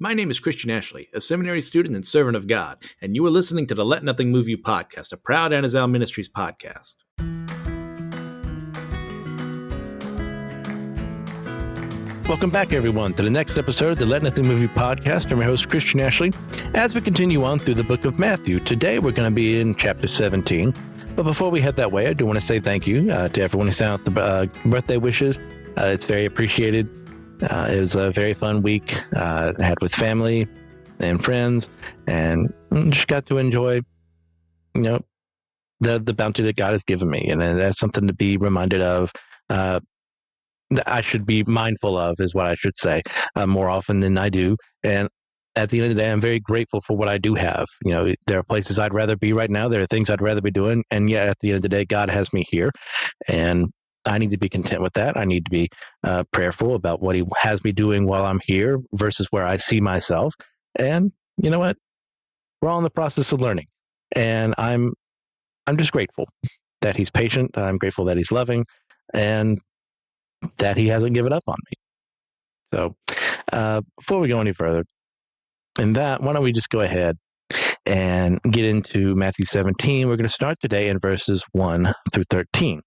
My name is Christian Ashley, a seminary student and servant of God, and you are listening to the Let Nothing Move You podcast, a proud Anazal Ministries podcast. Welcome back, everyone, to the next episode of the Let Nothing Move You podcast. I'm your host, Christian Ashley. As we continue on through the book of Matthew, today we're going to be in chapter 17. But before we head that way, I do want to say thank you to everyone who sent out the birthday wishes. It's very appreciated. It was a very fun week I had with family and friends, and just got to enjoy, the bounty that God has given me. And that's something to be reminded of, that I should be mindful of, is what I should say, more often than I do. And at the end of the day, I'm very grateful for what I do have. There are places I'd rather be right now. There are things I'd rather be doing. And yet at the end of the day, God has me here. And I need to be content with that. I need to be prayerful about what he has me doing while I'm here versus where I see myself. And you know what? We're all in the process of learning. And I'm just grateful that he's patient. I'm grateful that he's loving and that he hasn't given up on me. So before we go any further, why don't we just go ahead and get into Matthew 17. We're going to start today in verses 1 through 13.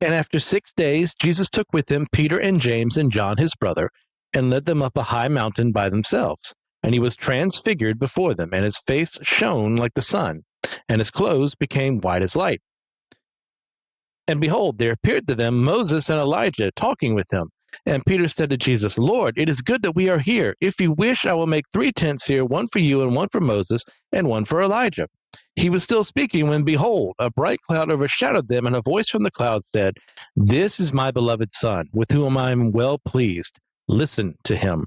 And after 6 days, Jesus took with him Peter and James and John his brother, and led them up a high mountain by themselves. And he was transfigured before them, and his face shone like the sun, and his clothes became white as light. And behold, there appeared to them Moses and Elijah talking with him. And Peter said to Jesus, Lord, it is good that we are here. If you wish, I will make 3 tents here, one for you, and one for Moses, and one for Elijah. He was still speaking when, behold, a bright cloud overshadowed them, and a voice from the cloud said, This is my beloved Son, with whom I am well pleased. Listen to him.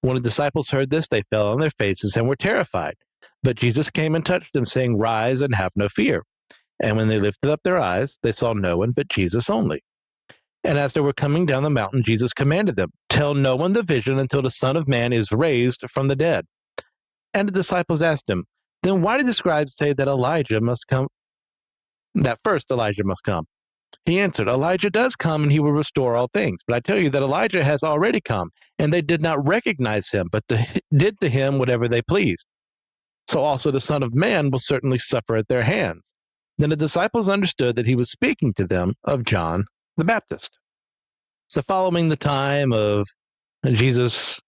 When the disciples heard this, they fell on their faces and were terrified. But Jesus came and touched them, saying, Rise and have no fear. And when they lifted up their eyes, they saw no one but Jesus only. And as they were coming down the mountain, Jesus commanded them, Tell no one the vision until the Son of Man is raised from the dead. And the disciples asked him, Then why did the scribes say that first Elijah must come? He answered, Elijah does come, and he will restore all things. But I tell you that Elijah has already come, and they did not recognize him, but did to him whatever they pleased. So also the Son of Man will certainly suffer at their hands. Then the disciples understood that he was speaking to them of John the Baptist. So following the time of Jesus,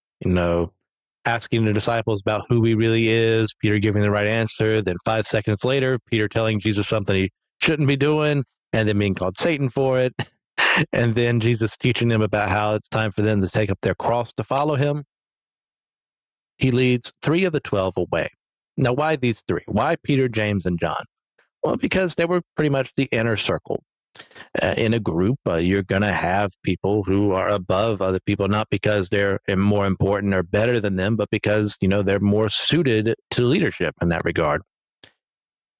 asking the disciples about who he really is, Peter giving the right answer, then 5 seconds later, Peter telling Jesus something he shouldn't be doing, and then being called Satan for it, and then Jesus teaching them about how it's time for them to take up their cross to follow him. He leads 3 of the 12 away. Now, why these 3? Why Peter, James, and John? Well, because they were pretty much the inner circle. In a group, you're going to have people who are above other people, not because they're more important or better than them, but because, they're more suited to leadership in that regard.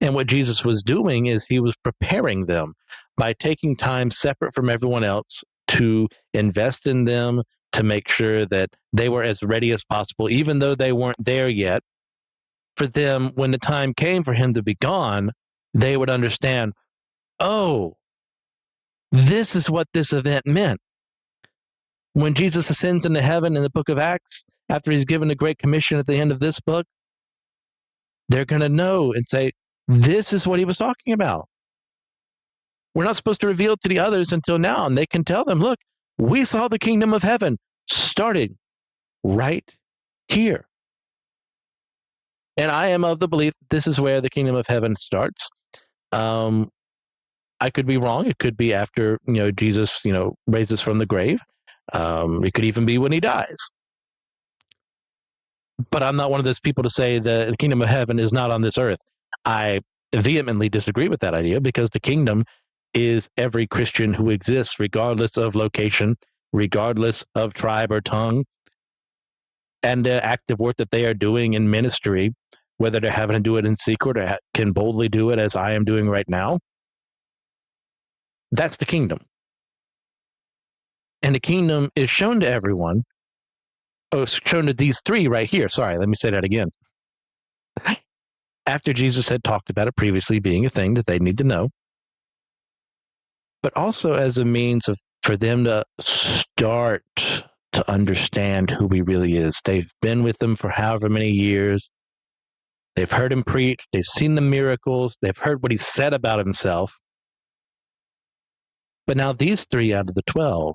And what Jesus was doing is he was preparing them by taking time separate from everyone else to invest in them, to make sure that they were as ready as possible, even though they weren't there yet. For them, when the time came for him to be gone, they would understand, oh, this is what this event meant. When Jesus ascends into heaven in the book of Acts, after he's given the Great Commission at the end of this book, they're going to know and say, this is what he was talking about. We're not supposed to reveal to the others until now, and they can tell them, look, we saw the kingdom of heaven started right here. And I am of the belief that this is where the kingdom of heaven starts. I could be wrong. It could be after, Jesus, raises from the grave. It could even be when he dies. But I'm not one of those people to say the kingdom of heaven is not on this earth. I vehemently disagree with that idea, because the kingdom is every Christian who exists, regardless of location, regardless of tribe or tongue, and the active work that they are doing in ministry, whether they're having to do it in secret or can boldly do it as I am doing right now. That's the kingdom. And the kingdom is shown to everyone. Oh, shown to these 3 right here. Sorry, let me say that again. After Jesus had talked about it previously being a thing that they need to know, but also as a means for them to start to understand who he really is. They've been with him for however many years. They've heard him preach. They've seen the miracles. They've heard what he said about himself. But now these 3 out of the 12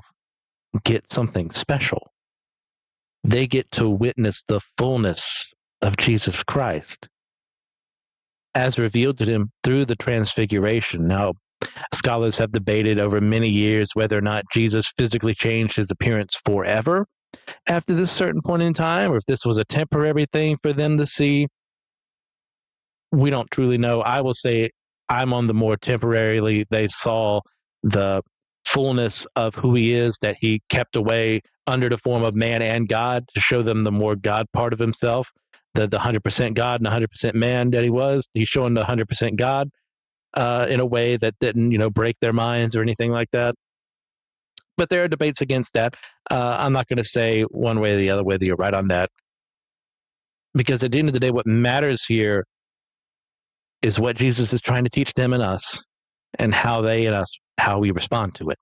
get something special. They get to witness the fullness of Jesus Christ as revealed to them through the Transfiguration. Now, scholars have debated over many years whether or not Jesus physically changed his appearance forever after this certain point in time, or if this was a temporary thing for them to see. We don't truly know. I will say I'm on the more temporarily. They saw the fullness of who he is, that he kept away under the form of man and God to show them the more God part of himself, the 100% God and 100% man that he was. He's showing the 100% God in a way that didn't, break their minds or anything like that. But there are debates against that. I'm not going to say one way or the other whether you're right on that, because at the end of the day, what matters here is what Jesus is trying to teach them and us, and how they and us, how we respond to it.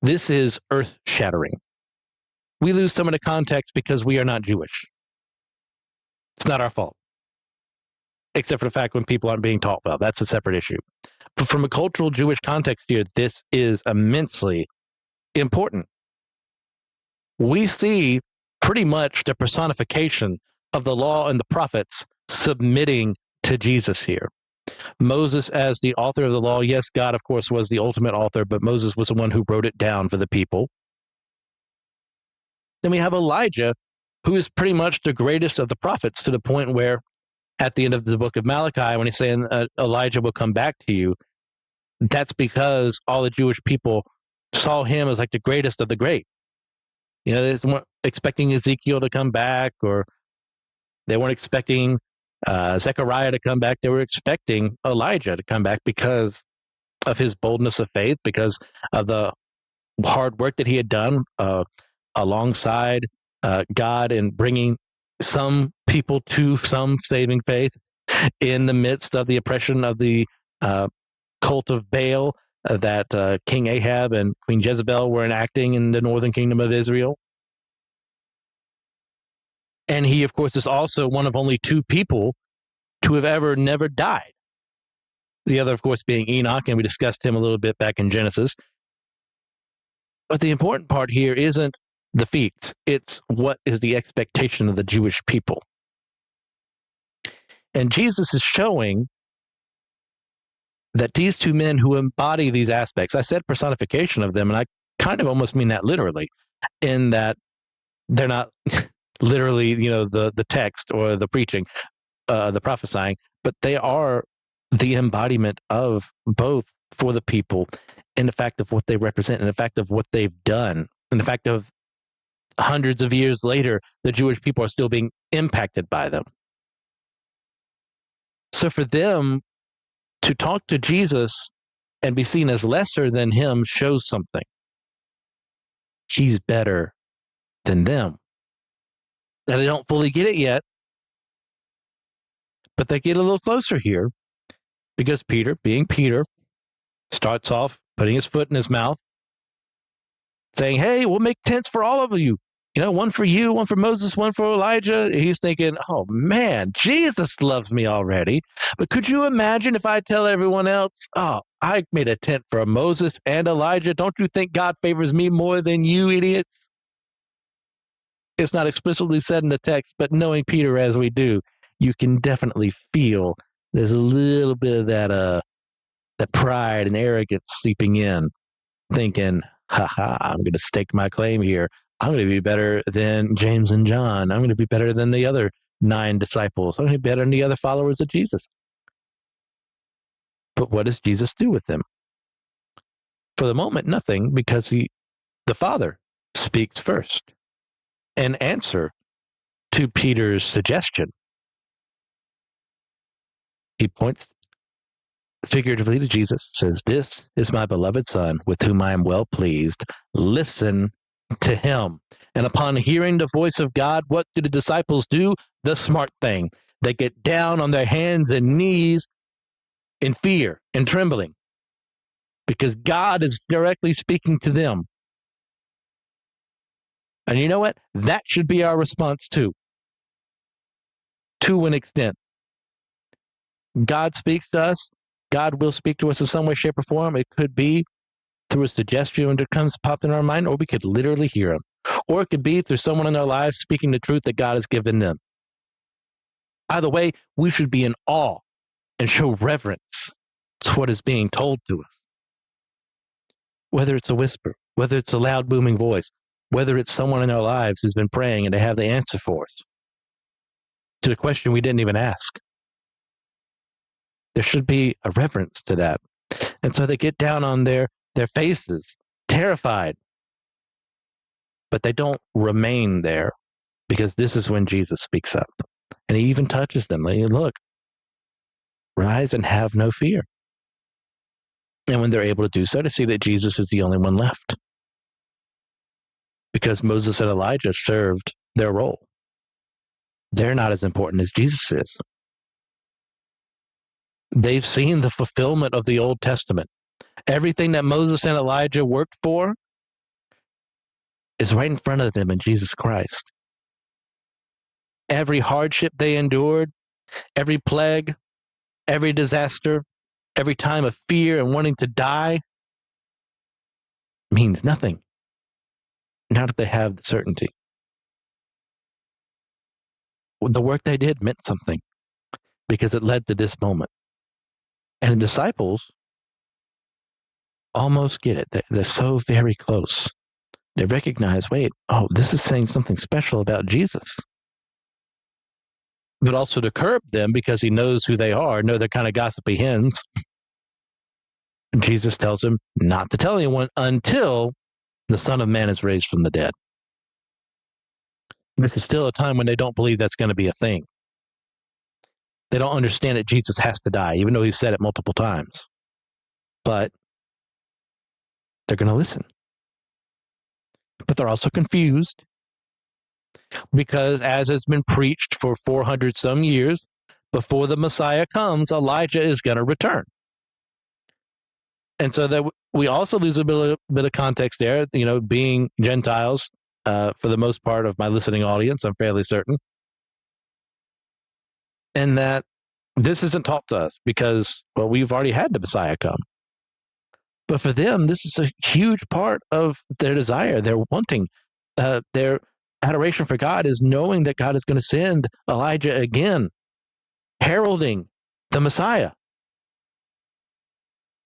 This is earth-shattering. We lose some of the context because we are not Jewish. It's not our fault, except for the fact when people aren't being taught well. That's a separate issue. But from a cultural Jewish context here, this is immensely important. We see pretty much the personification of the law and the prophets submitting to Jesus here. Moses as the author of the law. Yes, God, of course, was the ultimate author, but Moses was the one who wrote it down for the people. Then we have Elijah, who is pretty much the greatest of the prophets, to the point where at the end of the book of Malachi, when he's saying Elijah will come back to you, that's because all the Jewish people saw him as like the greatest of the great. They weren't expecting Ezekiel to come back, or they weren't expecting Zechariah to come back. They were expecting Elijah to come back because of his boldness of faith, because of the hard work that he had done alongside God in bringing some people to some saving faith in the midst of the oppression of the cult of Baal that King Ahab and Queen Jezebel were enacting in the northern kingdom of Israel. And he, of course, is also one of only 2 people to have ever never died. The other, of course, being Enoch, and we discussed him a little bit back in Genesis. But the important part here isn't the feats, it's what is the expectation of the Jewish people. And Jesus is showing that these 2 men who embody these aspects, I said personification of them, and I kind of almost mean that literally, in that they're not literally, the text or the preaching, the prophesying, but they are the embodiment of both for the people, in the fact of what they represent, and the fact of what they've done, and the fact of hundreds of years later, the Jewish people are still being impacted by them. So for them to talk to Jesus and be seen as lesser than him shows something. He's better than them. And they don't fully get it yet, but they get a little closer here, because Peter, being Peter, starts off putting his foot in his mouth, saying, hey, we'll make tents for all of you. One for you, one for Moses, one for Elijah. He's thinking, oh man, Jesus loves me already. But could you imagine if I tell everyone else, oh, I made a tent for Moses and Elijah. Don't you think God favors me more than you idiots? It's not explicitly said in the text, but knowing Peter as we do, you can definitely feel there's a little bit of that pride and arrogance seeping in, thinking, I'm going to stake my claim here. I'm going to be better than James and John. I'm going to be better than the other 9 disciples. I'm going to be better than the other followers of Jesus. But what does Jesus do with them? For the moment, nothing, because the Father speaks first in answer to Peter's suggestion. He points figuratively to Jesus, says, this is my beloved Son, with whom I am well pleased. Listen to him. And upon hearing the voice of God, what do the disciples do? The smart thing. They get down on their hands and knees in fear and trembling, because God is directly speaking to them. And you know what? That should be our response too, to an extent. God speaks to us. God will speak to us in some way, shape, or form. It could be through a suggestion that comes pop in our mind, or we could literally hear him. Or it could be through someone in our lives speaking the truth that God has given them. Either way, we should be in awe and show reverence to what is being told to us. Whether it's a whisper, whether it's a loud booming voice, whether it's someone in our lives who's been praying and they have the answer for us to the question we didn't even ask. There should be a reverence to that. And so they get down on their faces, terrified, but they don't remain there, because this is when Jesus speaks up. And he even touches them. Like, look, rise and have no fear. And when they're able to do so, to see that Jesus is the only one left. Because Moses and Elijah served their role. They're not as important as Jesus is. They've seen the fulfillment of the Old Testament. Everything that Moses and Elijah worked for is right in front of them in Jesus Christ. Every hardship they endured, every plague, every disaster, every time of fear and wanting to die means nothing. Now that they have the certainty. The work they did meant something because it led to this moment. And the disciples almost get it. They're so very close. They recognize, wait, oh, this is saying something special about Jesus. But also to curb them, because he knows who they are, know they're kind of gossipy hens. Jesus tells them not to tell anyone until the Son of Man is raised from the dead. This is still a time when they don't believe that's going to be a thing. They don't understand that Jesus has to die, even though he's said it multiple times. But they're going to listen. But they're also confused, because as has been preached for 400 some years, before the Messiah comes, Elijah is going to return. And so that we also lose a bit of context there, being Gentiles, for the most part of my listening audience, I'm fairly certain. And that this isn't taught to us because, well, we've already had the Messiah come. But for them, this is a huge part of their desire. They're wanting, their adoration for God is knowing that God is going to send Elijah again, heralding the Messiah.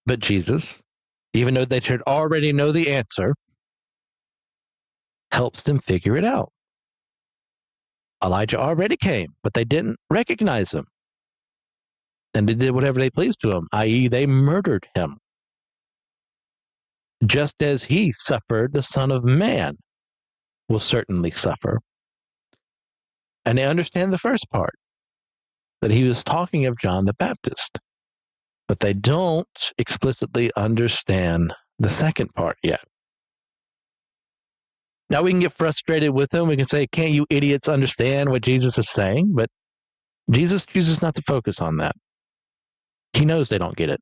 But Jesus, even though they should already know the answer, helps them figure it out. Elijah already came, but they didn't recognize him. And they did whatever they pleased to him, i.e., they murdered him. Just as he suffered, the Son of Man will certainly suffer. And they understand the first part, that he was talking of John the Baptist. But they don't explicitly understand the second part yet. Now we can get frustrated with them. We can say, can't you idiots understand what Jesus is saying? But Jesus chooses not to focus on that. He knows they don't get it.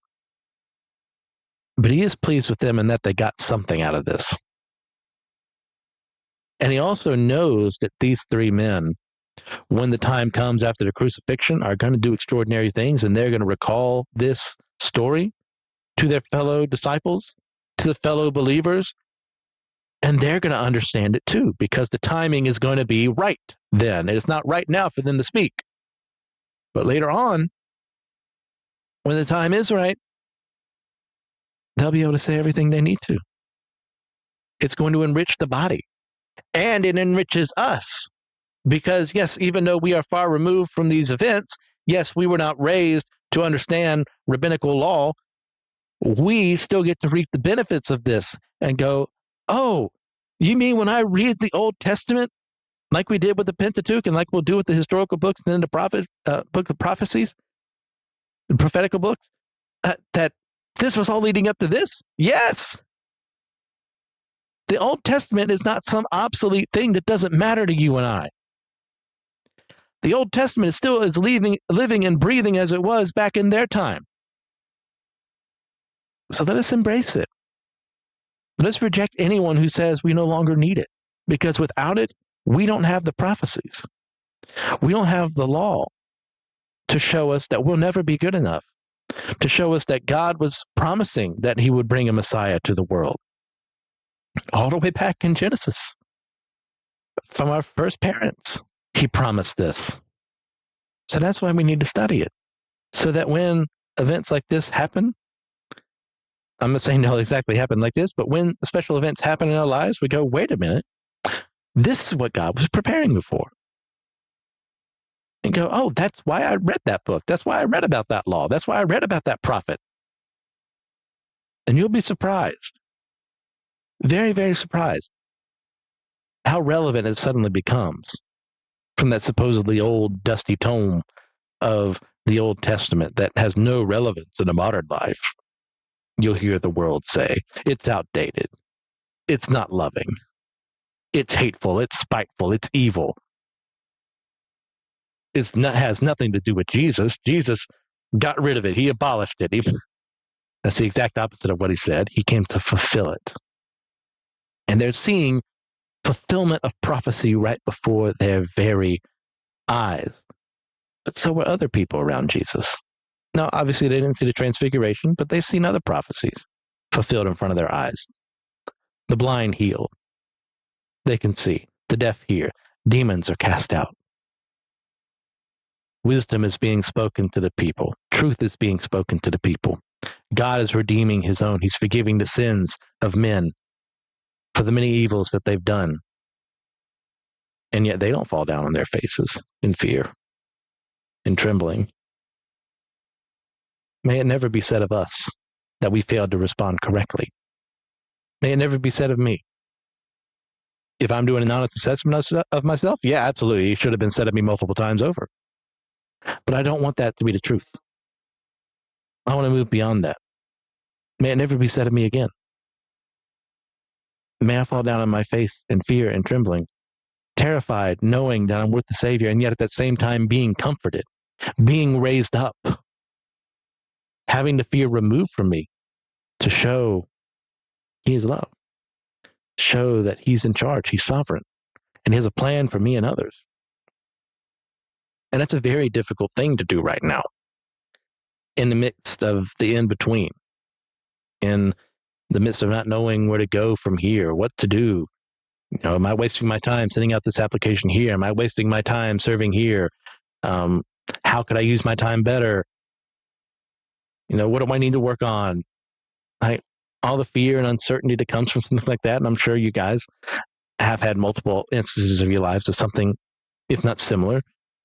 But he is pleased with them in that they got something out of this. And he also knows that these three men, when the time comes after the crucifixion, are going to do extraordinary things, and they're going to recall this story to their fellow disciples, to the fellow believers, and they're going to understand it too, because the timing is going to be right then. It's not right now for them to speak. But later on, when the time is right, they'll be able to say everything they need to. It's going to enrich the body, and it enriches us. Because, yes, even though we are far removed from these events, yes, we were not raised to understand rabbinical law, we still get to reap the benefits of this and go, oh, you mean when I read the Old Testament, like we did with the Pentateuch and like we'll do with the historical books and then the book of prophecies, the prophetical books, that this was all leading up to this? Yes. The Old Testament is not some obsolete thing that doesn't matter to you and I. The Old Testament still is living and breathing as it was back in their time. So let us embrace it. Let us reject anyone who says we no longer need it, Because without it, we don't have the prophecies. We don't have the law to show us that we'll never be good enough, to show us that God was promising that he would bring a Messiah to the world. All the way back in Genesis, from our first parents, he promised this. So that's why we need to study it, so that when events like this happen, I'm not saying they'll exactly happen like this, but when special events happen in our lives, we go, wait a minute, this is what God was preparing me for. And go, oh, that's why I read that book. That's why I read about that law. That's why I read about that prophet. And you'll be surprised, very, very surprised, how relevant it suddenly becomes from that supposedly old, dusty tome of the Old Testament that has no relevance in a modern life. You'll hear the world say, it's outdated. It's not loving. It's hateful. It's spiteful. It's evil. Has nothing to do with Jesus. Jesus got rid of it. He abolished it. That's the exact opposite of what he said. He came to fulfill it. And they're seeing fulfillment of prophecy right before their very eyes. But so were other people around Jesus. Now, obviously, they didn't see the Transfiguration, but they've seen other prophecies fulfilled in front of their eyes. The blind healed. They can see. The deaf hear. Demons are cast out. Wisdom is being spoken to the people. Truth is being spoken to the people. God is redeeming his own. He's forgiving the sins of men for the many evils that they've done. And yet they don't fall down on their faces in fear, in trembling. May it never be said of us that we failed to respond correctly. May it never be said of me. If I'm doing an honest assessment of myself, yeah, absolutely. It should have been said of me multiple times over. But I don't want that to be the truth. I want to move beyond that. May it never be said of me again. May I fall down on my face in fear and trembling, terrified, knowing that I'm with the Savior, and yet at that same time being comforted, being raised up, having the fear removed from me to show he is love, show that he's in charge, he's sovereign, and he has a plan for me and others. And that's a very difficult thing to do right now in the midst of the in-between, in the midst of not knowing where to go from here, what to do. Am I wasting my time sending out this application here? Am I wasting my time serving here? How could I use my time better? What do I need to work on? All the fear and uncertainty that comes from something like that. And I'm sure you guys have had multiple instances of your lives of something, if not similar,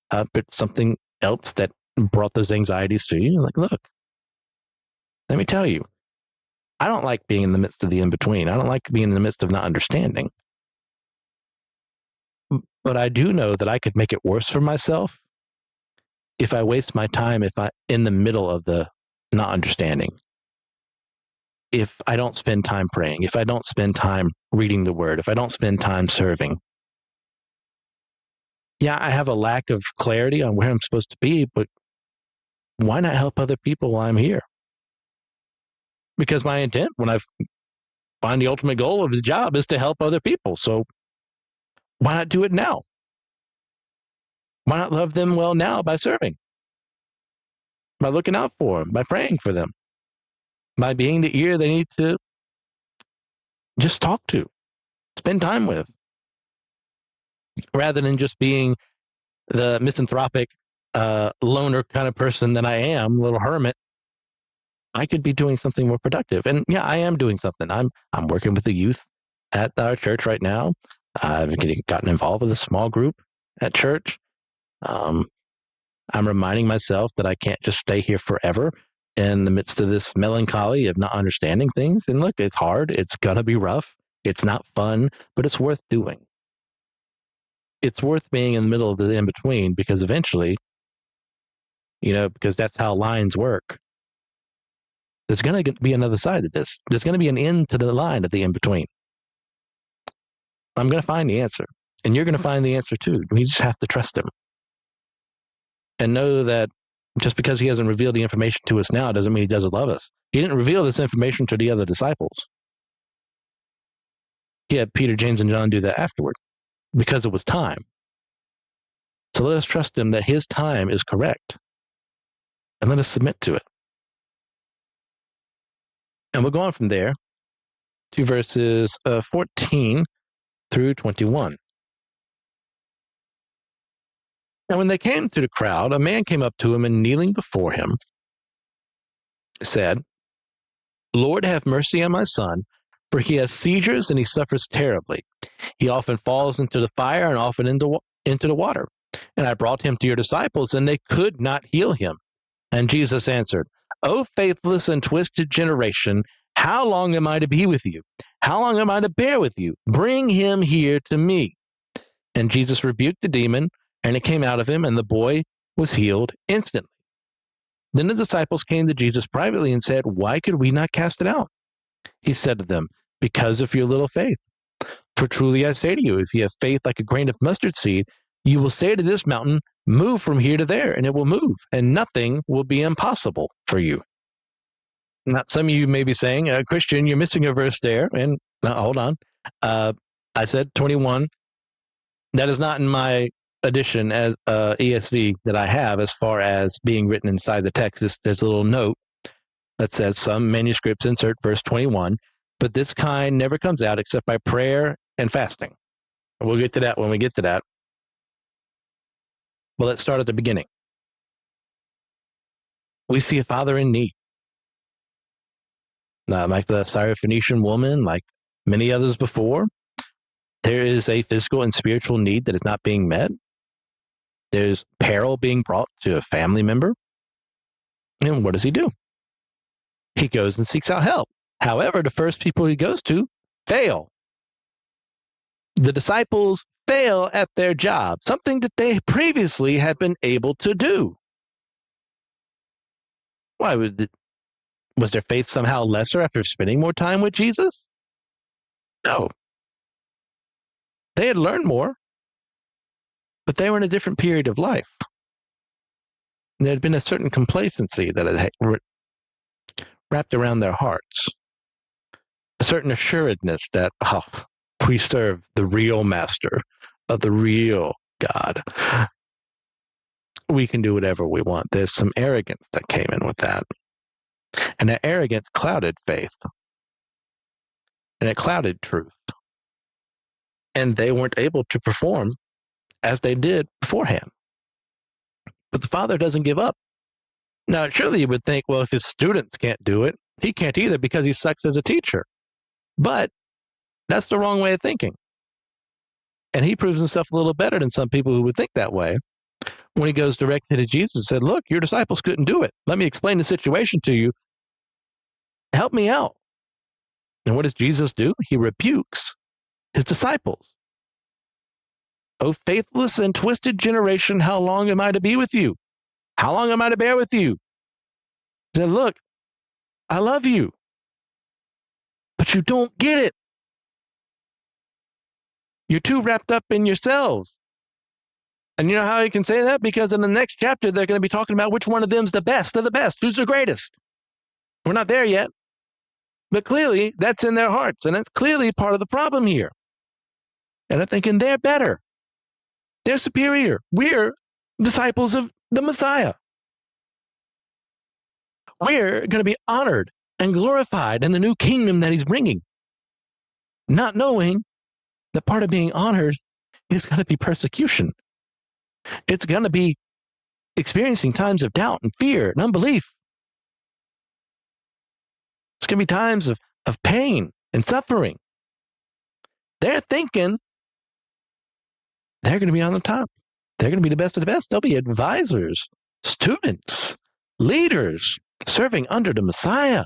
but something else that brought those anxieties to you. Like, look, let me tell you, I don't like being in the midst of the in-between. I don't like being in the midst of not understanding. But I do know that I could make it worse for myself if I waste my time in the middle of the not understanding. If I don't spend time praying, if I don't spend time reading the word, if I don't spend time serving. Yeah, I have a lack of clarity on where I'm supposed to be, but why not help other people while I'm here? Because my intent when I find the ultimate goal of the job is to help other people. So why not do it now? Why not love them well now by serving? By looking out for them, by praying for them, by being the ear they need to just talk to, spend time with, rather than just being the misanthropic loner kind of person that I am, little hermit. I could be doing something more productive. And yeah, I am doing something. I'm working with the youth at our church right now. I've gotten involved with a small group at church. I'm reminding myself that I can't just stay here forever in the midst of this melancholy of not understanding things. And look, it's hard. It's going to be rough. It's not fun, but it's worth doing. It's worth being in the middle of the in-between because eventually, because that's how lines work. There's going to be another side of this. There's going to be an end to the line at the in-between. I'm going to find the answer, and you're going to find the answer too. We just have to trust him and know that just because he hasn't revealed the information to us now doesn't mean he doesn't love us. He didn't reveal this information to the other disciples. He had Peter, James, and John do that afterward because it was time. So let us trust him that his time is correct and let us submit to it. And we'll go on from there to verses 14 through 21. Now, when they came to the crowd, a man came up to him and kneeling before him said, Lord, have mercy on my son, for he has seizures and he suffers terribly. He often falls into the fire and often into the water. And I brought him to your disciples, and they could not heal him. And Jesus answered, O faithless and twisted generation, how long am I to be with you? How long am I to bear with you? Bring him here to me. And Jesus rebuked the demon, and it came out of him, and the boy was healed instantly. Then the disciples came to Jesus privately and said, Why could we not cast it out? He said to them, Because of your little faith. For truly I say to you, if you have faith like a grain of mustard seed, you will say to this mountain, Move from here to there, and it will move, and nothing will be impossible for you. Now, some of you may be saying, Christian, you're missing a verse there. And hold on. I said 21. That is not in my edition as ESV that I have as far as being written inside the text. There's a little note that says some manuscripts insert verse 21, but this kind never comes out except by prayer and fasting. We'll get to that when we get to that. Well, let's start at the beginning. We see a father in need. Like the Syrophoenician woman, like many others before, there is a physical and spiritual need that is not being met. There's peril being brought to a family member. And what does he do? He goes and seeks out help. However, the first people he goes to fail. The disciples fail at their job, something that they previously had been able to do. Why was their faith somehow lesser after spending more time with Jesus? No. They had learned more, but they were in a different period of life. There had been a certain complacency that had wrapped around their hearts, a certain assuredness that, we serve the real master of the real God. We can do whatever we want. There's some arrogance that came in with that. And that arrogance clouded faith. And it clouded truth. And they weren't able to perform as they did beforehand. But the Father doesn't give up. Now, surely you would think, well, if his students can't do it, he can't either because he sucks as a teacher. But that's the wrong way of thinking. And he proves himself a little better than some people who would think that way when he goes directly to Jesus and said, look, your disciples couldn't do it. Let me explain the situation to you. Help me out. And what does Jesus do? He rebukes his disciples. Oh, faithless and twisted generation, how long am I to be with you? How long am I to bear with you? He said, look, I love you, but you don't get it. You're too wrapped up in yourselves. And you know how you can say that? Because in the next chapter, they're going to be talking about which one of them's the best of the best. Who's the greatest? We're not there yet. But clearly, that's in their hearts. And that's clearly part of the problem here. And they're thinking they're better. They're superior. We're disciples of the Messiah. We're going to be honored and glorified in the new kingdom that he's bringing. Not knowing that part of being honored is going to be persecution. It's going to be experiencing times of doubt and fear and unbelief. It's going to be times of pain and suffering. They're thinking they're going to be on the top. They're going to be the best of the best. They'll be advisors, students, leaders, serving under the Messiah.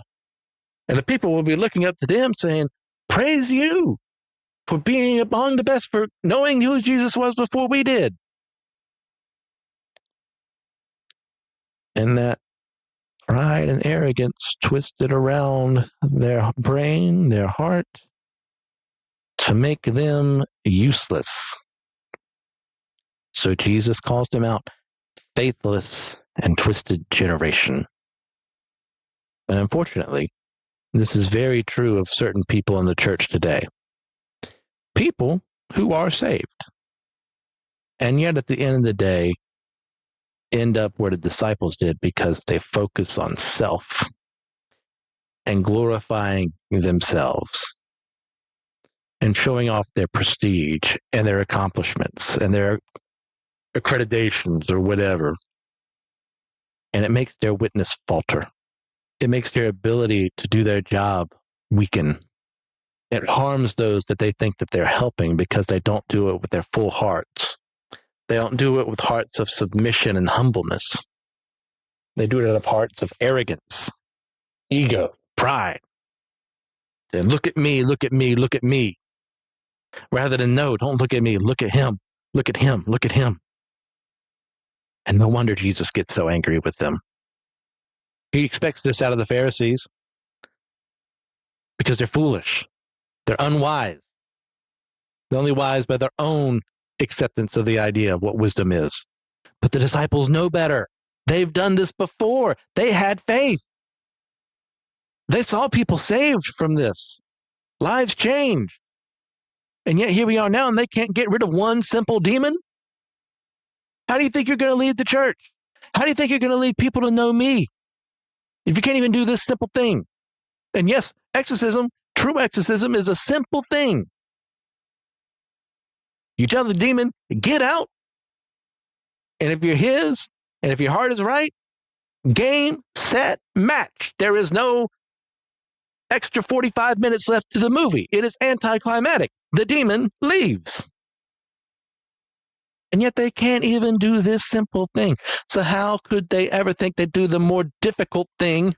And the people will be looking up to them saying, praise you for being among the best, for knowing who Jesus was before we did. And that pride and arrogance twisted around their brain, their heart, to make them useless. So Jesus calls them out, faithless and twisted generation. And unfortunately, this is very true of certain people in the church today. people who are saved. And yet at the end of the day, end up where the disciples did because they focus on self and glorifying themselves and showing off their prestige and their accomplishments and their accreditations or whatever. And it makes their witness falter. It makes their ability to do their job weaken. It harms those that they think that they're helping because they don't do it with their full hearts. They don't do it with hearts of submission and humbleness. They do it out of hearts of arrogance, ego, pride. And look at me, look at me, look at me. Rather than, no, don't look at me, look at him, look at him, look at him. And no wonder Jesus gets so angry with them. He expects this out of the Pharisees because they're foolish. They're unwise. They're only wise by their own acceptance of the idea of what wisdom is. But the disciples know better. They've done this before. They had faith. They saw people saved from this. Lives changed. And yet here we are now, and they can't get rid of one simple demon? How do you think you're going to lead the church? How do you think you're going to lead people to know me if you can't even do this simple thing? And yes, exorcism, true exorcism, is a simple thing. You tell the demon, get out. And if you're his, and if your heart is right, game, set, match. There is no extra 45 minutes left to the movie. It is anticlimactic. The demon leaves. And yet they can't even do this simple thing. So how could they ever think they'd do the more difficult thing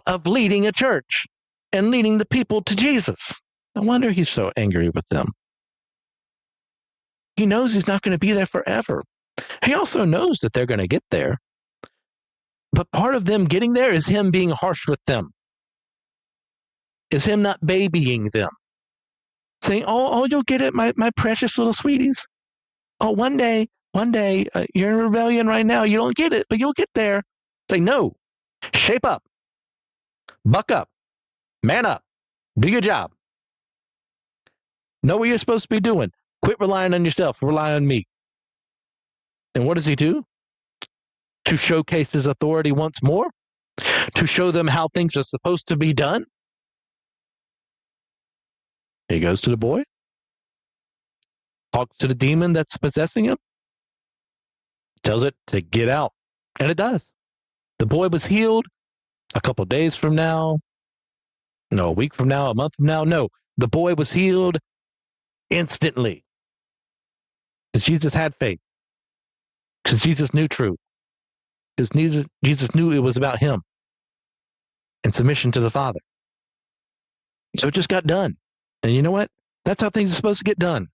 of leading a church and leading the people to Jesus? No wonder he's so angry with them. He knows he's not going to be there forever. He also knows that they're going to get there. But part of them getting there is him being harsh with them, is him not babying them, saying, oh, you'll get it, my precious little sweeties. Oh, one day, you're in rebellion right now. You don't get it, but you'll get there. Say, no, shape up, buck up, man up, do your job. Know what you're supposed to be doing. Quit relying on yourself, rely on me. And what does he do? To showcase his authority once more? To show them how things are supposed to be done? He goes to the boy, talks to the demon that's possessing him, tells it to get out. And it does. The boy was healed a couple of days from now. No, a week from now, a month from now. No, the boy was healed instantly. Because Jesus had faith. Because Jesus knew truth. Because Jesus knew it was about him and submission to the Father. So it just got done. And you know what? That's how things are supposed to get done.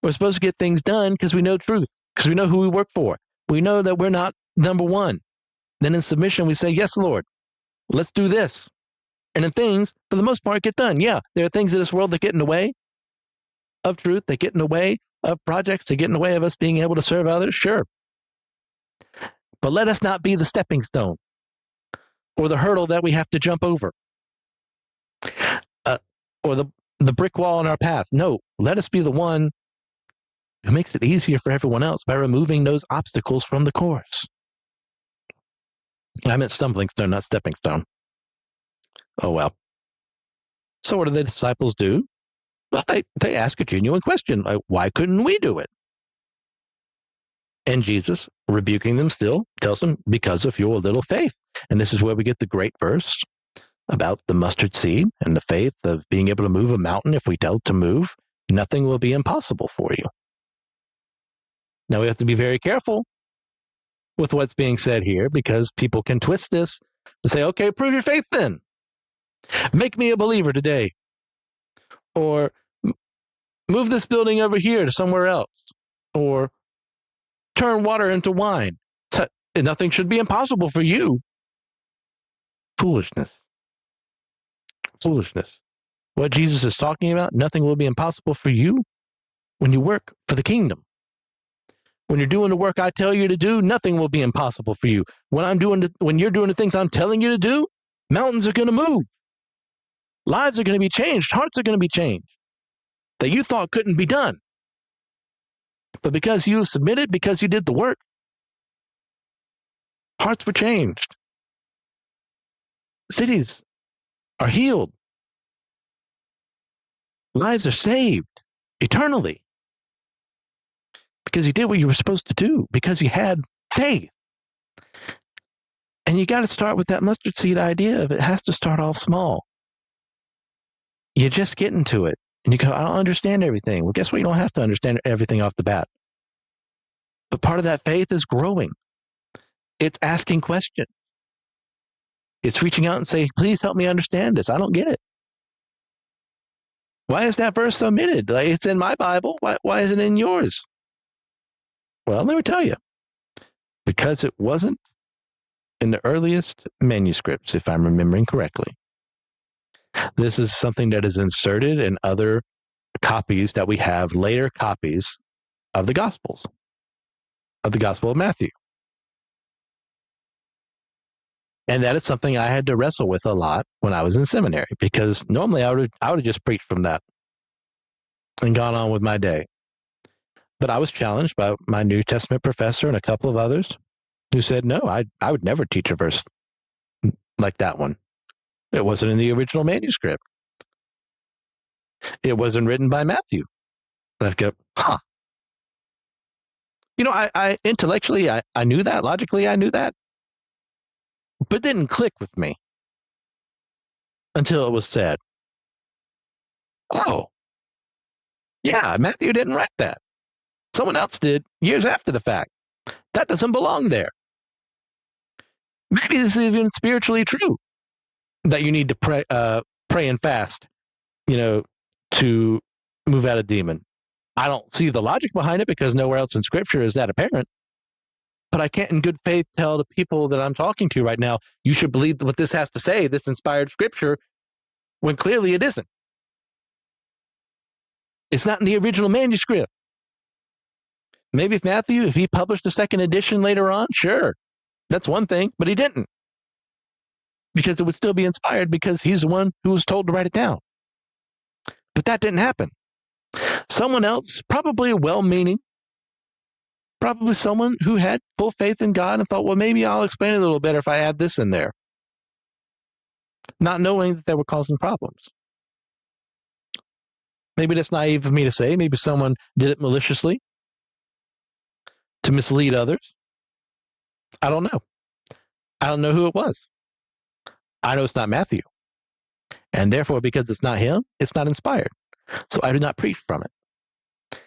We're supposed to get things done because we know truth, because we know who we work for. We know that we're not number one. Then in submission, we say, yes, Lord, let's do this. And then things, for the most part, get done. Yeah, there are things in this world that get in the way of truth, that get in the way of projects, that get in the way of us being able to serve others. Sure. But let us not be the stepping stone or the hurdle that we have to jump over or the brick wall in our path. No, let us be the one who makes it easier for everyone else by removing those obstacles from the course. I meant stumbling stone, not stepping stone. Oh, well. So what do the disciples do? Well, they ask a genuine question. Like, why couldn't we do it? And Jesus, rebuking them still, tells them, because of your little faith. And this is where we get the great verse about the mustard seed and the faith of being able to move a mountain. If we tell it to move, nothing will be impossible for you. Now we have to be very careful with what's being said here, because people can twist this and say, okay, prove your faith then. Make me a believer today. Or move this building over here to somewhere else. Or turn water into wine. Nothing should be impossible for you. Foolishness. Foolishness. What Jesus is talking about, nothing will be impossible for you when you work for the kingdom. When you're doing the work I tell you to do, nothing will be impossible for you. When you're doing the things I'm telling you to do, mountains are going to move. Lives are going to be changed. Hearts are going to be changed. that you thought couldn't be done. But because you submitted, because you did the work, hearts were changed. Cities are healed. Lives are saved eternally. Because you did what you were supposed to do, because you had faith. And you got to start with that mustard seed idea of it has to start off small. You just get into it. And you go, I don't understand everything. Well, guess what? You don't have to understand everything off the bat. But part of that faith is growing. It's asking questions. It's reaching out and saying, please help me understand this. I don't get it. Why is that verse omitted? Like, it's in my Bible. Why is it in yours? Well, let me tell you. Because it wasn't in the earliest manuscripts, if I'm remembering correctly. This is something that is inserted in other copies that we have, later copies of the Gospels, of the Gospel of Matthew. And that is something I had to wrestle with a lot when I was in seminary, because normally I would have just preached from that and gone on with my day. But I was challenged by my New Testament professor and a couple of others who said, no, I would never teach a verse like that one. It wasn't in the original manuscript. It wasn't written by Matthew. And I go, huh. You know, I intellectually, I knew that. Logically, I knew that. But it didn't click with me until it was said. Oh, yeah, Matthew didn't write that. Someone else did years after the fact. That doesn't belong there. Maybe this is even spiritually true that you need to pray and fast, to move out a demon. I don't see the logic behind it because nowhere else in Scripture is that apparent. But I can't in good faith tell the people that I'm talking to right now, you should believe what this has to say, this inspired Scripture, when clearly it isn't. It's not in the original manuscript. Maybe if Matthew, if he published a second edition later on, sure, that's one thing, but he didn't. Because it would still be inspired because he's the one who was told to write it down. But that didn't happen. Someone else, probably well-meaning, probably someone who had full faith in God and thought, well, maybe I'll explain it a little better if I add this in there. Not knowing that they were causing problems. Maybe that's naive of me to say. Maybe someone did it maliciously to mislead others. I don't know. I don't know who it was. I know it's not Matthew. And therefore, because it's not him, it's not inspired. So I do not preach from it.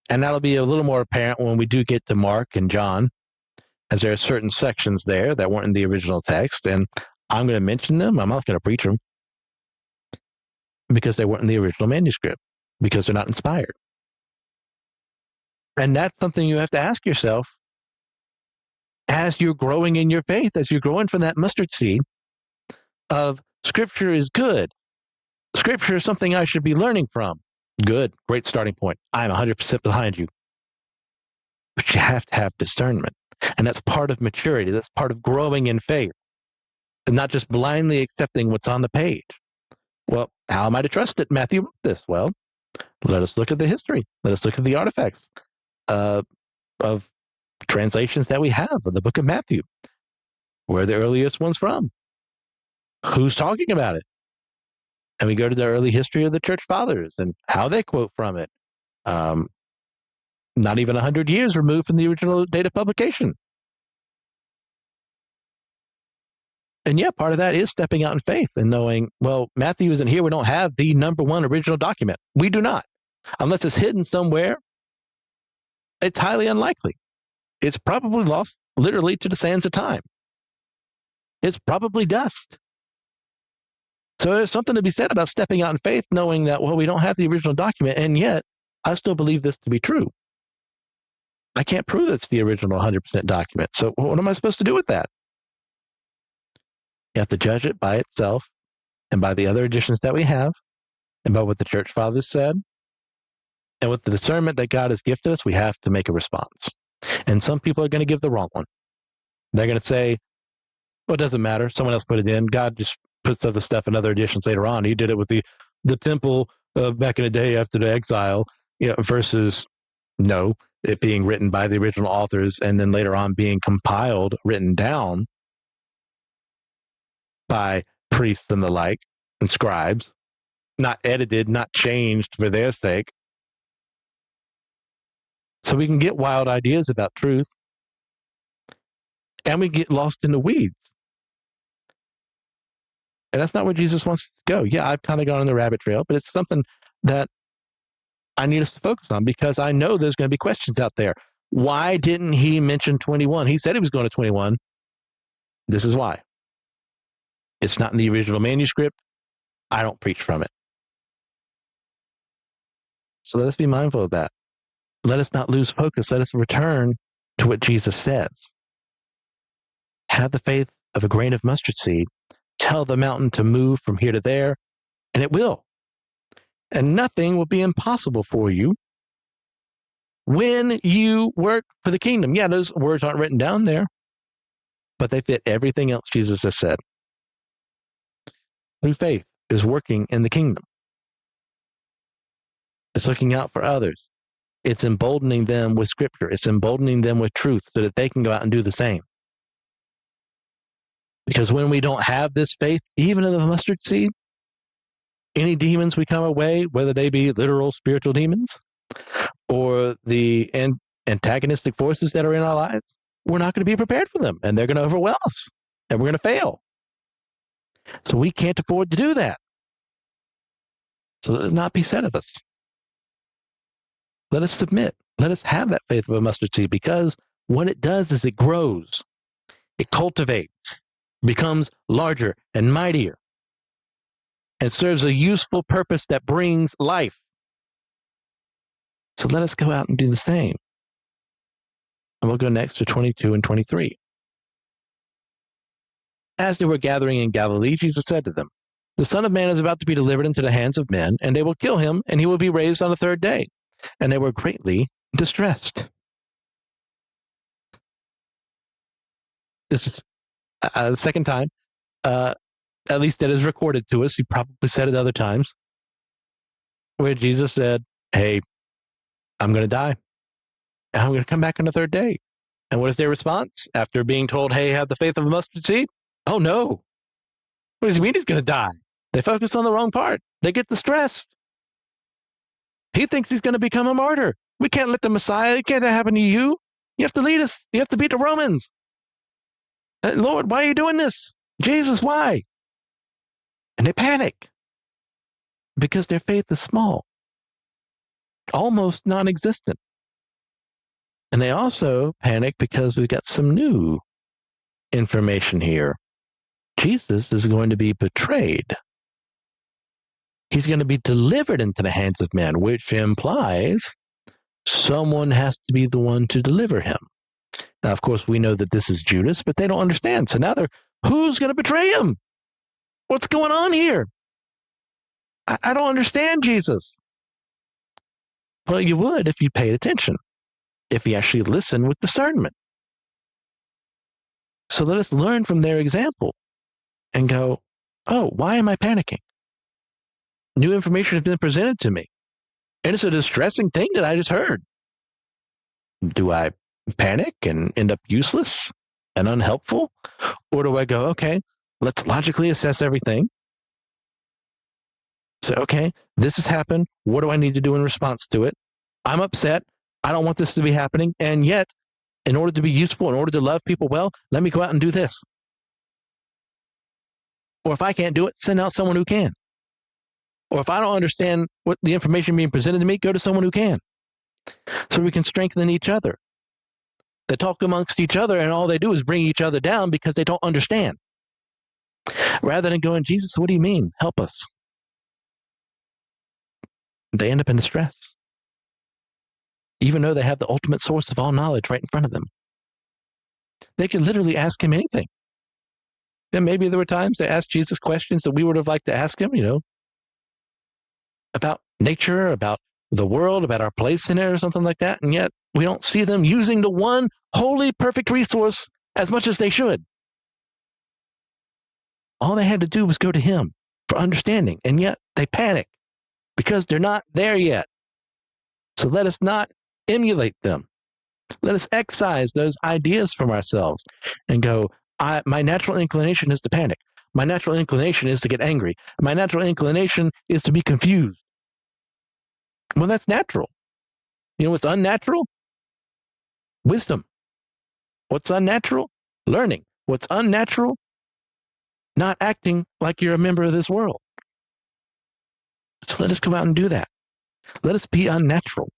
And that'll be a little more apparent when we do get to Mark and John, as there are certain sections there that weren't in the original text. And I'm going to mention them. I'm not going to preach them because they weren't in the original manuscript, because they're not inspired. And that's something you have to ask yourself as you're growing in your faith, as you're growing from that mustard seed of Scripture is good. Scripture is something I should be learning from. Good, great starting point. I'm 100% behind you. But you have to have discernment. And that's part of maturity. That's part of growing in faith. And not just blindly accepting what's on the page. Well, how am I to trust that Matthew wrote this? Well, let us look at the history. Let us look at the artifacts of translations that we have of the book of Matthew. Where are the earliest ones from? Who's talking about it? And we go to the early history of the church fathers and how they quote from it. Not even 100 years removed from the original date of publication. And yeah, part of that is stepping out in faith and knowing, well, Matthew isn't here. We don't have the number one original document. We do not. Unless it's hidden somewhere, it's highly unlikely. It's probably lost literally to the sands of time. It's probably dust. So there's something to be said about stepping out in faith, knowing that, well, we don't have the original document, and yet I still believe this to be true. I can't prove it's the original 100% document. So what am I supposed to do with that? You have to judge it by itself and by the other editions that we have and by what the church fathers said. And with the discernment that God has gifted us, we have to make a response. And some people are going to give the wrong one. They're going to say, well, it doesn't matter. Someone else put it in. God just puts other stuff in other editions later on. He did it with the temple back in the day after the exile, versus no, it being written by the original authors and then later on being compiled, written down by priests and the like and scribes, not edited, not changed for their sake. So we can get wild ideas about truth and we get lost in the weeds. And that's not where Jesus wants us to go. Yeah, I've kind of gone on the rabbit trail, but it's something that I need us to focus on because I know there's going to be questions out there. Why didn't he mention 21? He said he was going to 21. This is why. It's not in the original manuscript. I don't preach from it. So let us be mindful of that. Let us not lose focus. Let us return to what Jesus says. Have the faith of a grain of mustard seed. Tell the mountain to move from here to there, and it will. And nothing will be impossible for you when you work for the kingdom. Yeah, those words aren't written down there, but they fit everything else Jesus has said. Through faith is working in the kingdom. It's looking out for others. It's emboldening them with scripture. It's emboldening them with truth so that they can go out and do the same. Because when we don't have this faith, even of the mustard seed, any demons we come away, whether they be literal spiritual demons or the antagonistic forces that are in our lives, we're not going to be prepared for them and they're going to overwhelm us and we're going to fail. So we can't afford to do that. So let it not be said of us. Let us submit. Let us have that faith of a mustard seed because what it does is it grows, it cultivates, becomes larger and mightier, and serves a useful purpose that brings life. So let us go out and do the same. And we'll go next to 22 and 23. As they were gathering in Galilee, Jesus said to them, "The Son of Man is about to be delivered into the hands of men, and they will kill him, and he will be raised on the third day." And they were greatly distressed. This is the second time, at least that is recorded to us. He probably said it other times, where Jesus said, "Hey, I'm going to die, and I'm going to come back on the third day." And what is their response after being told, "Hey, have the faith of a mustard seed"? Oh, no. What does he mean he's going to die? They focus on the wrong part. They get distressed. He thinks he's going to become a martyr. We can't let the Messiah, it can't happen to you. You have to lead us. You have to beat the Romans. Lord, why are you doing this? Jesus, why? And they panic because their faith is small, almost non-existent. And they also panic because we've got some new information here. Jesus is going to be betrayed. He's going to be delivered into the hands of men, which implies someone has to be the one to deliver him. Now, of course, we know that this is Judas, but they don't understand. So now who's going to betray him? What's going on here? I don't understand Jesus. Well, you would if you paid attention, if you actually listened with discernment. So let us learn from their example and go, oh, why am I panicking? New information has been presented to me, and it's a distressing thing that I just heard. Do I panic and end up useless and unhelpful? Or do I go, okay, let's logically assess everything. So, okay, this has happened. What do I need to do in response to it? I'm upset. I don't want this to be happening. And yet, in order to be useful, in order to love people well, let me go out and do this. Or if I can't do it, send out someone who can. Or if I don't understand what the information being presented to me, go to someone who can. So we can strengthen each other. They talk amongst each other, and all they do is bring each other down because they don't understand. Rather than going, Jesus, what do you mean? Help us. They end up in distress, even though they have the ultimate source of all knowledge right in front of them. They could literally ask him anything. And maybe there were times they asked Jesus questions that we would have liked to ask him, about nature, about the world, about our place in it or something like that. And yet we don't see them using the one holy, perfect resource as much as they should. All they had to do was go to him for understanding. And yet they panic because they're not there yet. So let us not emulate them. Let us excise those ideas from ourselves and go, my natural inclination is to panic. My natural inclination is to get angry. My natural inclination is to be confused. Well, that's natural. You know what's unnatural? Wisdom. What's unnatural? Learning. What's unnatural? Not acting like you're a member of this world. So let us come out and do that. Let us be unnatural.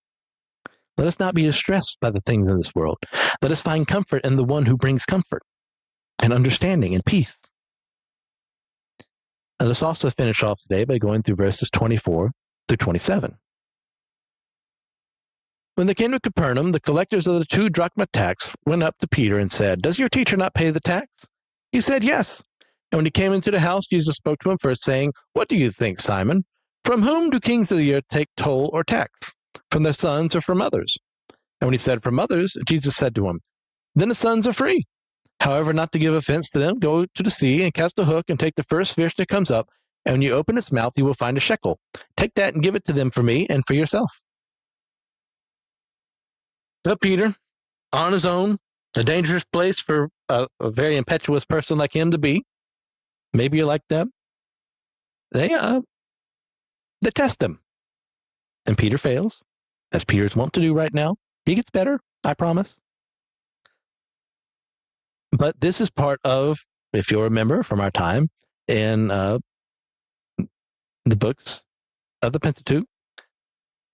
Let us not be distressed by the things in this world. Let us find comfort in the one who brings comfort and understanding and peace. And let's also finish off today by going through verses 24 through 27. When they came to Capernaum, the collectors of the 2 drachma tax went up to Peter and said, "Does your teacher not pay the tax?" He said, "Yes." And when he came into the house, Jesus spoke to him first, saying, "What do you think, Simon? From whom do kings of the earth take toll or tax? From their sons or from others?" And when he said, "From others," Jesus said to him, "Then the sons are free. However, not to give offense to them, go to the sea and cast a hook and take the first fish that comes up. And when you open its mouth, you will find a shekel. Take that and give it to them for me and for yourself." So Peter, on his own, a dangerous place for a very impetuous person like him to be. Maybe you're like them. They test him, and Peter fails, as Peter's wont to do right now. He gets better, I promise. But this is part of, if you'll remember from our time in the books of the Pentateuch,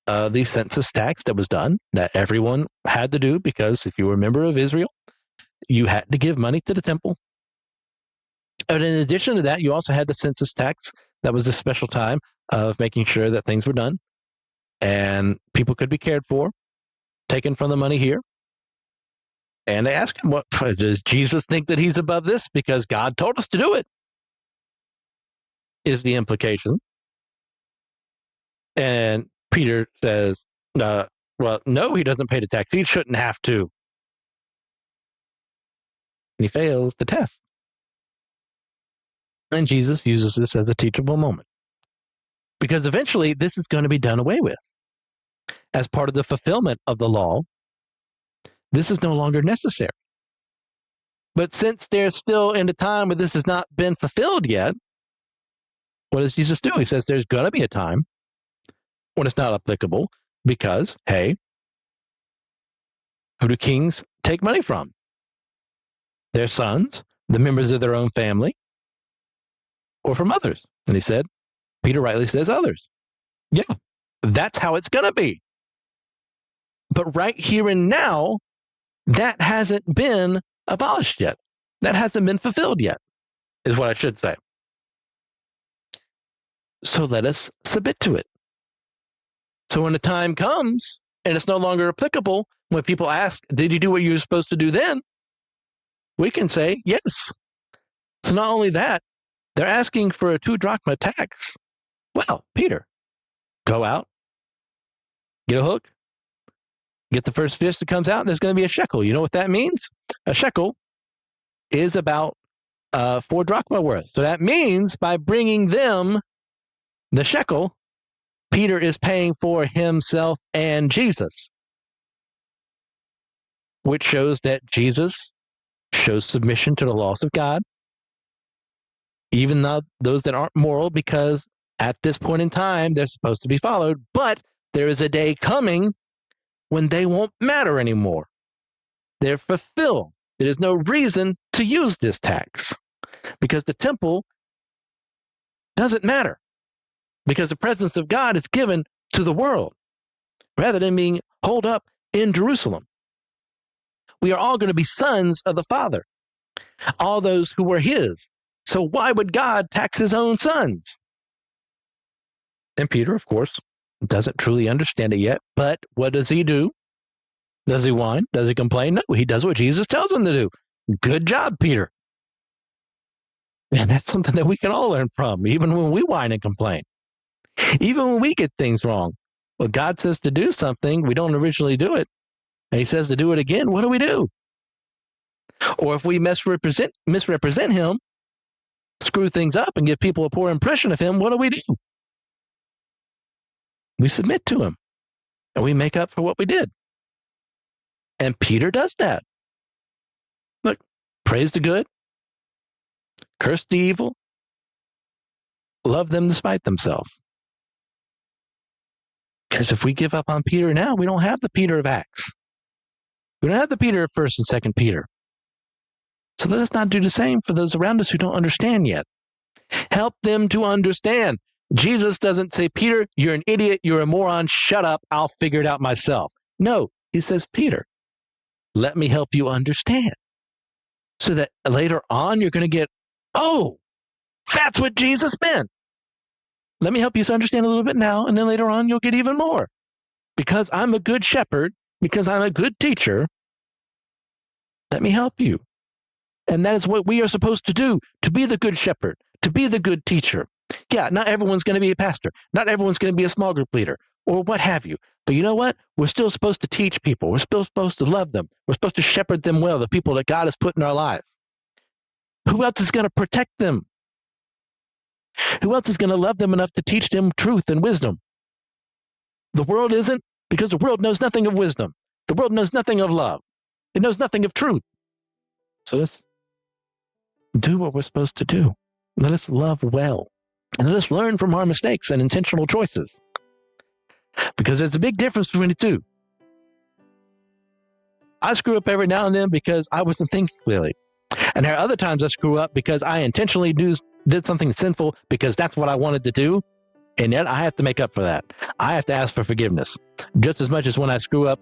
the census tax that was done that everyone had to do, because if you were a member of Israel, you had to give money to the temple. And in addition to that, you also had the census tax. That was a special time of making sure that things were done and people could be cared for, taken from the money here. And they asked him, "What does Jesus think that he's above this because God told us to do it?" Is the implication. And Peter says, "Well, no, he doesn't pay the tax. He shouldn't have to." And he fails the test. And Jesus uses this as a teachable moment, because eventually this is going to be done away with. As part of the fulfillment of the law, this is no longer necessary. But since they're still in a time where this has not been fulfilled yet, what does Jesus do? He says there's going to be a time when it's not applicable because, hey, who do kings take money from? Their sons, the members of their own family, or from others? And he said, Peter rightly says others. Yeah, that's how it's going to be. But right here and now, that hasn't been abolished yet. That hasn't been fulfilled yet, is what I should say. So let us submit to it. So when the time comes and it's no longer applicable, when people ask, "Did you do what you were supposed to do then?" we can say, yes. So not only that, they're asking for a 2 drachma tax. Well, Peter, go out, get a hook, get the first fish that comes out, and there's going to be a shekel. You know what that means? A shekel is about 4 drachma worth. So that means by bringing them the shekel, Peter is paying for himself and Jesus, which shows that Jesus shows submission to the laws of God, even though those that aren't moral, because at this point in time, they're supposed to be followed. But there is a day coming when they won't matter anymore. They're fulfilled. There's no reason to use this tax because the temple doesn't matter, because the presence of God is given to the world rather than being holed up in Jerusalem. We are all going to be sons of the Father, all those who were his. So why would God tax his own sons? And Peter, of course, doesn't truly understand it yet. But what does he do? Does he whine? Does he complain? No, he does what Jesus tells him to do. Good job, Peter. And that's something that we can all learn from, even when we whine and complain. Even when we get things wrong. Well, God says to do something, we don't originally do it. And he says to do it again, what do we do? Or if we misrepresent him, screw things up and give people a poor impression of him, what do we do? We submit to him and we make up for what we did. And Peter does that. Look, praise the good, curse the evil, love them despite themselves. Because if we give up on Peter now, we don't have the Peter of Acts. We don't have the Peter of 1st and 2nd Peter. So let us not do the same for those around us who don't understand yet. Help them to understand. Jesus doesn't say, Peter, you're an idiot, you're a moron, shut up, I'll figure it out myself. No, he says, Peter, let me help you understand. So that later on you're going to get, oh, that's what Jesus meant. Let me help you understand a little bit now, and then later on you'll get even more. Because I'm a good shepherd, because I'm a good teacher, let me help you. And that is what we are supposed to do, to be the good shepherd, to be the good teacher. Yeah, not everyone's going to be a pastor. Not everyone's going to be a small group leader or what have you. But you know what? We're still supposed to teach people. We're still supposed to love them. We're supposed to shepherd them well, the people that God has put in our lives. Who else is going to protect them? Who else is going to love them enough to teach them truth and wisdom? The world isn't, because the world knows nothing of wisdom. The world knows nothing of love. It knows nothing of truth. So let's do what we're supposed to do. Let us love well. And let us learn from our mistakes and intentional choices. Because there's a big difference between the two. I screw up every now and then because I wasn't thinking clearly. And there are other times I screw up because I intentionally did something sinful because that's what I wanted to do. And yet I have to make up for that. I have to ask for forgiveness. Just as much as when I screw up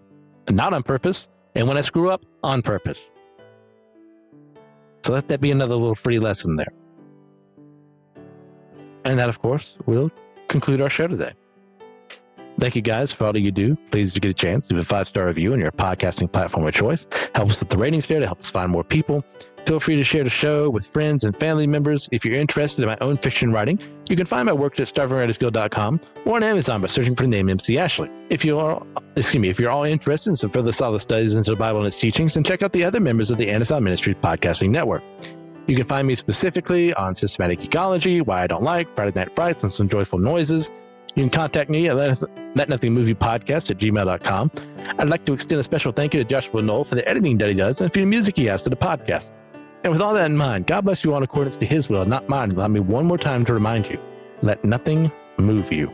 not on purpose and when I screw up on purpose. So let that be another little free lesson there. And that, of course, will conclude our show today. Thank you guys for all that you do. Please, if you get a chance, leave a 5-star review on your podcasting platform of choice. Help us with the ratings there to help us find more people. Feel free to share the show with friends and family members. If you're interested in my own fiction writing, you can find my works at starvingwritersguild.com or on Amazon by searching for the name MC Ashley. If you're all interested in some further solid studies into the Bible and its teachings, then check out the other members of the Anasound Ministries podcasting network. You can find me specifically on systematic ecology, why I don't like, Friday Night Frights, and some joyful noises. You can contact me at letnothingmoviepodcast@gmail.com. I'd like to extend a special thank you to Joshua Knoll for the editing that he does and for the music he has to the podcast. And with all that in mind, God bless you all in accordance to his will, not mine. Allow me one more time to remind you, let nothing move you.